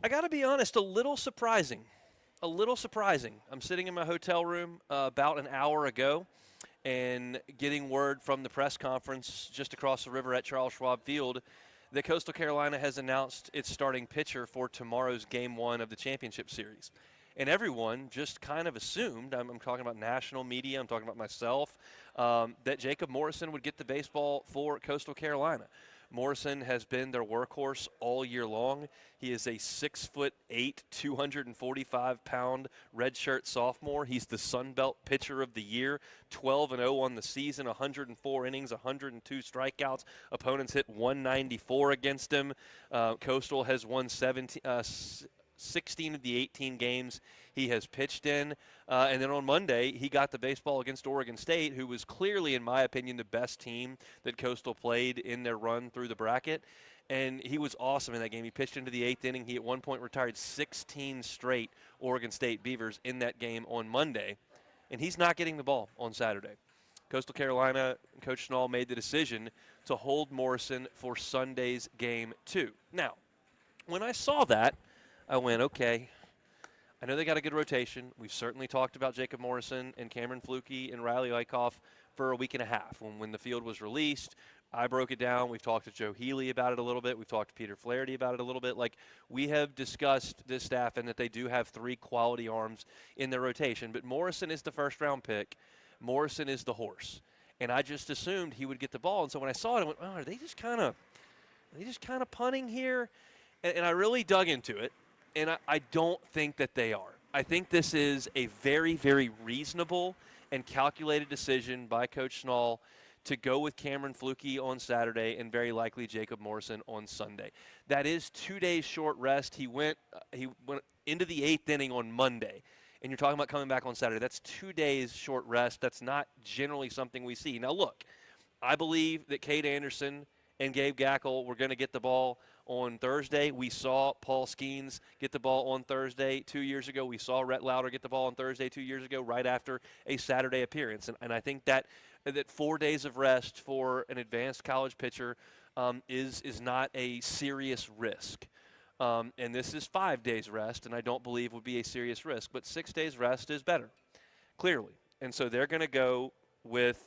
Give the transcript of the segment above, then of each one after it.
I got to be honest, a little surprising. A little surprising. I'm sitting in my hotel room about an hour ago and getting word from the press conference just across the river at Charles Schwab Field that Coastal Carolina has announced its starting pitcher for tomorrow's Game 1 of the championship series. And everyone just kind of assumed, I'm talking about national media, I'm talking about myself, that Jacob Morrison would get the baseball for Coastal Carolina. Morrison has been their workhorse all year long. He is a 6'8", 245-pound redshirt sophomore. He's the Sun Belt Pitcher of the Year, 12-0 on the season, 104 innings, 102 strikeouts. Opponents hit 194 against him. Coastal has won 16 of the 18 games he has pitched in. And then on Monday, he got the baseball against Oregon State, who was clearly, in my opinion, the best team that Coastal played in their run through the bracket. And he was awesome in that game. He pitched into the 8th inning. He at one point retired 16 straight Oregon State Beavers in that game on Monday. And he's not getting the ball on Saturday. Coastal Carolina, Coach Schnall made the decision to hold Morrison for Sunday's Game 2. Now, when I saw that, I went, okay, I know they got a good rotation. We've certainly talked about Jacob Morrison and Cameron Flukey and Riley Eichhoff for a week and a half. When the field was released, I broke it down. We've talked to Joe Healy about it a little bit. We've talked to Peter Flaherty about it a little bit. Like, we have discussed this staff and that they do have 3 quality arms in their rotation. But Morrison is the first-round pick. Morrison is the horse. And I just assumed he would get the ball. And so when I saw it, I went, oh, are they just kind of punting here? And I really dug into it. And I don't think that they are. I think this is a very, very reasonable and calculated decision by Coach Schnall to go with Cameron Flukey on Saturday and very likely Jacob Morrison on Sunday. That is 2 days short rest. He went into the 8th inning on Monday. And you're talking about coming back on Saturday. That's 2 days short rest. That's not generally something we see. Now, look, I believe that Cade Anderson and Gabe Gackle were going to get the ball on Thursday. We saw Paul Skeens get the ball on Thursday 2 years ago. We saw Rhett Lauder get the ball on Thursday 2 years ago, right after a Saturday appearance. And I think that 4 days of rest for an advanced college pitcher is not a serious risk. And this is 5 days rest, and I don't believe would be a serious risk. But 6 days rest is better, clearly. And so they're going to go with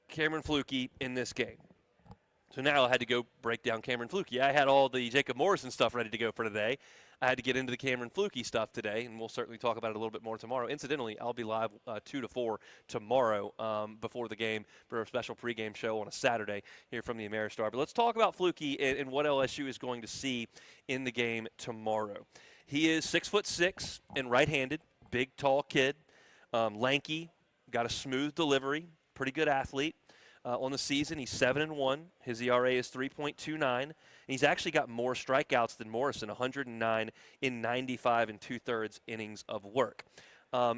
Cameron Flukey in this game. So now I had to go break down Cameron Flukey. I had all the Jacob Morrison stuff ready to go for today. I had to get into the Cameron Flukey stuff today, and we'll certainly talk about it a little bit more tomorrow. Incidentally, I'll be live 2 to 4 tomorrow before the game for a special pregame show on a Saturday here from the Ameristar. But let's talk about Flukey and what LSU is going to see in the game tomorrow. He is 6'6" and right-handed, big, tall kid, lanky, got a smooth delivery, pretty good athlete. On the season, he's 7-1. His ERA is 3.29. And he's actually got more strikeouts than Morrison, 109 in 95 2/3 innings of work.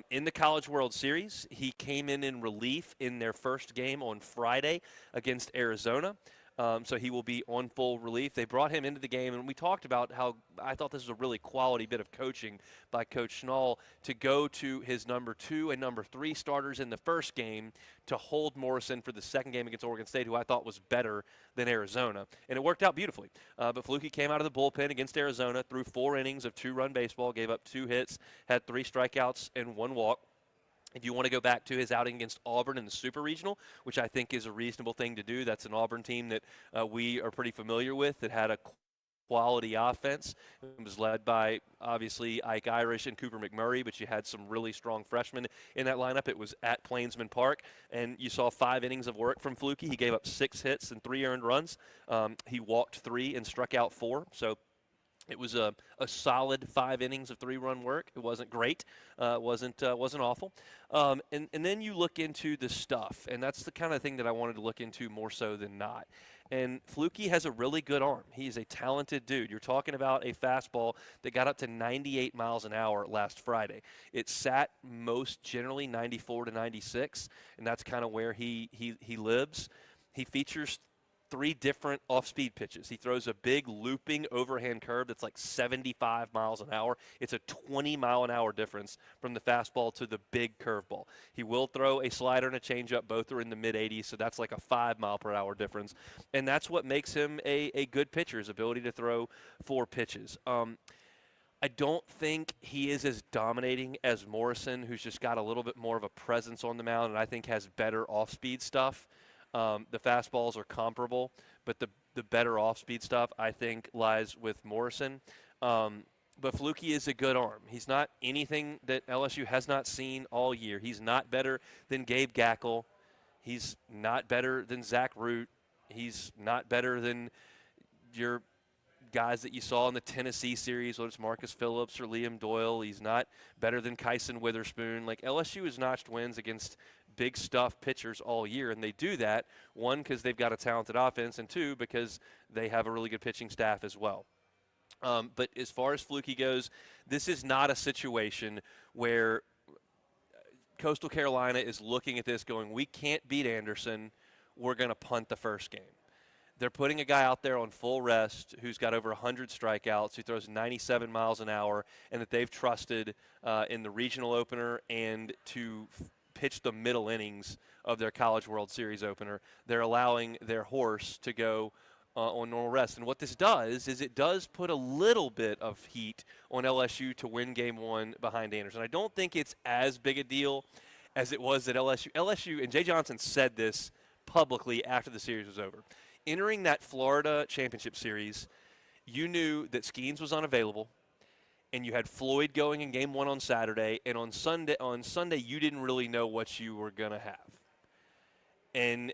In the College World Series, he came in relief in their first game on Friday against Arizona. So he will be on full relief. They brought him into the game, and we talked about how I thought this was a really quality bit of coaching by Coach Schnall to go to his number 2 and number 3 starters in the first game to hold Morrison for the second game against Oregon State, who I thought was better than Arizona. And it worked out beautifully. But Flukey came out of the bullpen against Arizona, threw 4 innings of 2-run baseball, gave up 2 hits, had 3 strikeouts and 1 walk. If you want to go back to his outing against Auburn in the Super Regional, which I think is a reasonable thing to do, that's an Auburn team that we are pretty familiar with that had a quality offense. It was led by, obviously, Ike Irish and Cooper McMurray, but you had some really strong freshmen in that lineup. It was at Plainsman Park, and you saw 5 innings of work from Flukey. He gave up 6 hits and 3 earned runs. He walked 3 and struck out 4. So it was a solid 5 innings of 3-run work. It wasn't great. Wasn't awful. And then you look into the stuff, and that's the kind of thing that I wanted to look into more so than not. And Flukey has a really good arm. He's a talented dude. You're talking about a fastball that got up to 98 miles an hour last Friday. It sat most generally 94 to 96, and that's kind of where he lives. He features 3 different off-speed pitches. He throws a big looping overhand curve that's like 75 miles an hour. It's a 20-mile-an-hour difference from the fastball to the big curveball. He will throw a slider and a changeup. Both are in the mid-80s, so that's like a 5-mile-per-hour difference. And that's what makes him a good pitcher, his ability to throw 4 pitches. I don't think he is as dominating as Morrison, who's just got a little bit more of a presence on the mound and I think has better off-speed stuff. The fastballs are comparable, but the better off-speed stuff, I think, lies with Morrison. But Flukey is a good arm. He's not anything that LSU has not seen all year. He's not better than Gabe Gackle. He's not better than Zach Root. He's not better than your guys that you saw in the Tennessee series, whether it's Marcus Phillips or Liam Doyle. He's not better than Kyson Witherspoon. Like, LSU has notched wins against big stuff pitchers all year, and they do that, 1, because they've got a talented offense, and 2, because they have a really good pitching staff as well. But as far as Flukey goes, this is not a situation where Coastal Carolina is looking at this going, we can't beat Anderson, we're going to punt the first game. They're putting a guy out there on full rest who's got over 100 strikeouts, who throws 97 miles an hour, and that they've trusted in the regional opener and to pitch the middle innings of their College World Series opener. They're allowing their horse to go on normal rest. And what this does is it does put a little bit of heat on LSU to win Game 1 behind Anderson. I don't think it's as big a deal as it was at LSU. LSU, and Jay Johnson said this publicly after the series was over. Entering that Florida championship series, you knew that Skeens was unavailable, and you had Floyd going in Game 1 on Saturday, and on Sunday you didn't really know what you were going to have. And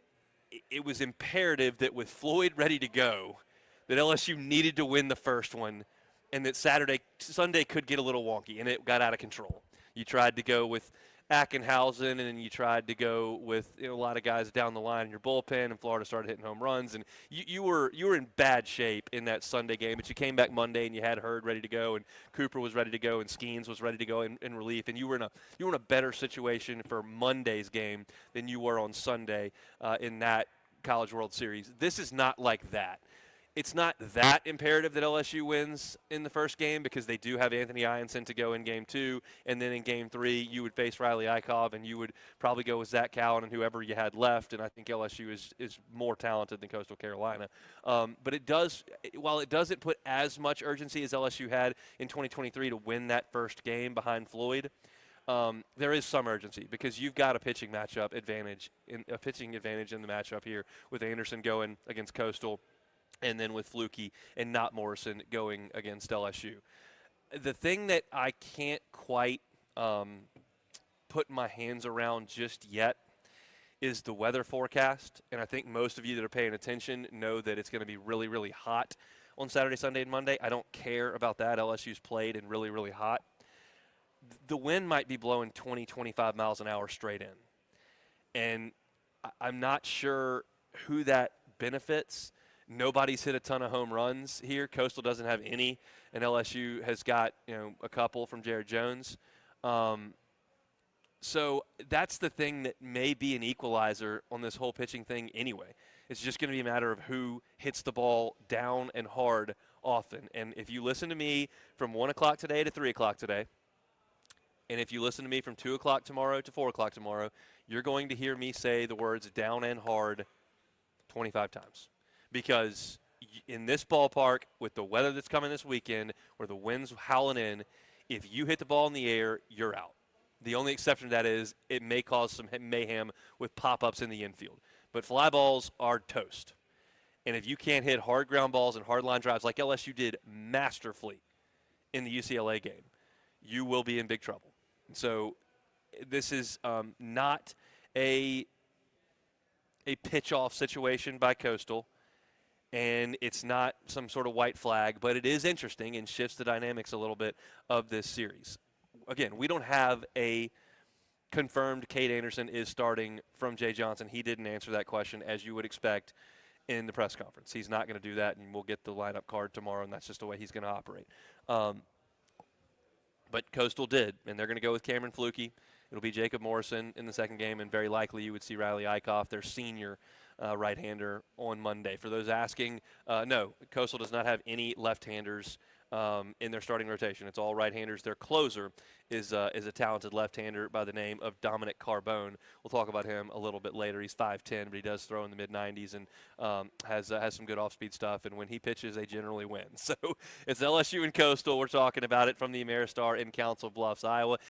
it was imperative that with Floyd ready to go, that LSU needed to win the first one, and that Sunday could get a little wonky, and it got out of control. You tried to go with Ackenhausen, and then you tried to go with a lot of guys down the line in your bullpen, and Florida started hitting home runs, and you were in bad shape in that Sunday game. But you came back Monday, and you had Hurd ready to go, and Cooper was ready to go, and Skeens was ready to go in relief, and you were in a better situation for Monday's game than you were on Sunday in that College World Series. This is not like that. It's not that imperative that LSU wins in the first game because they do have Anthony Ianson to go in Game 2, and then in Game 3 you would face Riley Eikov, and you would probably go with Zach Cowan and whoever you had left, and I think LSU is more talented than Coastal Carolina. But it does, while it doesn't put as much urgency as LSU had in 2023 to win that first game behind Floyd, there is some urgency because you've got a pitching advantage in the matchup here with Anderson going against Coastal, and then with Flukey and not Morrison going against LSU. The thing that I can't quite put my hands around just yet is the weather forecast, and I think most of you that are paying attention know that it's going to be really, really hot on Saturday, Sunday, and Monday. I don't care about that. LSU's played in really, really hot. The wind might be blowing 20, 25 miles an hour straight in, and I'm not sure who that benefits. Nobody's hit a ton of home runs here. Coastal doesn't have any, and LSU has got a couple from Jared Jones. So that's the thing that may be an equalizer on this whole pitching thing anyway. It's just going to be a matter of who hits the ball down and hard often. And if you listen to me from 1 o'clock today to 3 o'clock today, and if you listen to me from 2 o'clock tomorrow to 4 o'clock tomorrow, you're going to hear me say the words down and hard 25 times. Because in this ballpark, with the weather that's coming this weekend, where the wind's howling in, if you hit the ball in the air, you're out. The only exception to that is it may cause some mayhem with pop-ups in the infield. But fly balls are toast. And if you can't hit hard ground balls and hard line drives like LSU did masterfully in the UCLA game, you will be in big trouble. So this is not a pitch-off situation by Coastal. And it's not some sort of white flag, but it is interesting and shifts the dynamics a little bit of this series. Again, we don't have a confirmed Cade Anderson is starting from Jay Johnson. He didn't answer that question, as you would expect in the press conference. He's not going to do that, and we'll get the lineup card tomorrow, and that's just the way he's going to operate. But Coastal did, and they're going to go with Cameron Flukey, It'll be Jacob Morrison in the second game, and very likely you would see Riley Eichhoff, their senior right-hander, on Monday. For those asking, no, Coastal does not have any left-handers in their starting rotation. It's all right-handers. Their closer is a talented left-hander by the name of Dominic Carbone. We'll talk about him a little bit later. He's 5'10", but he does throw in the mid-90s and has some good off-speed stuff. And when he pitches, they generally win. So it's LSU and Coastal. We're talking about it from the Ameristar in Council Bluffs, Iowa.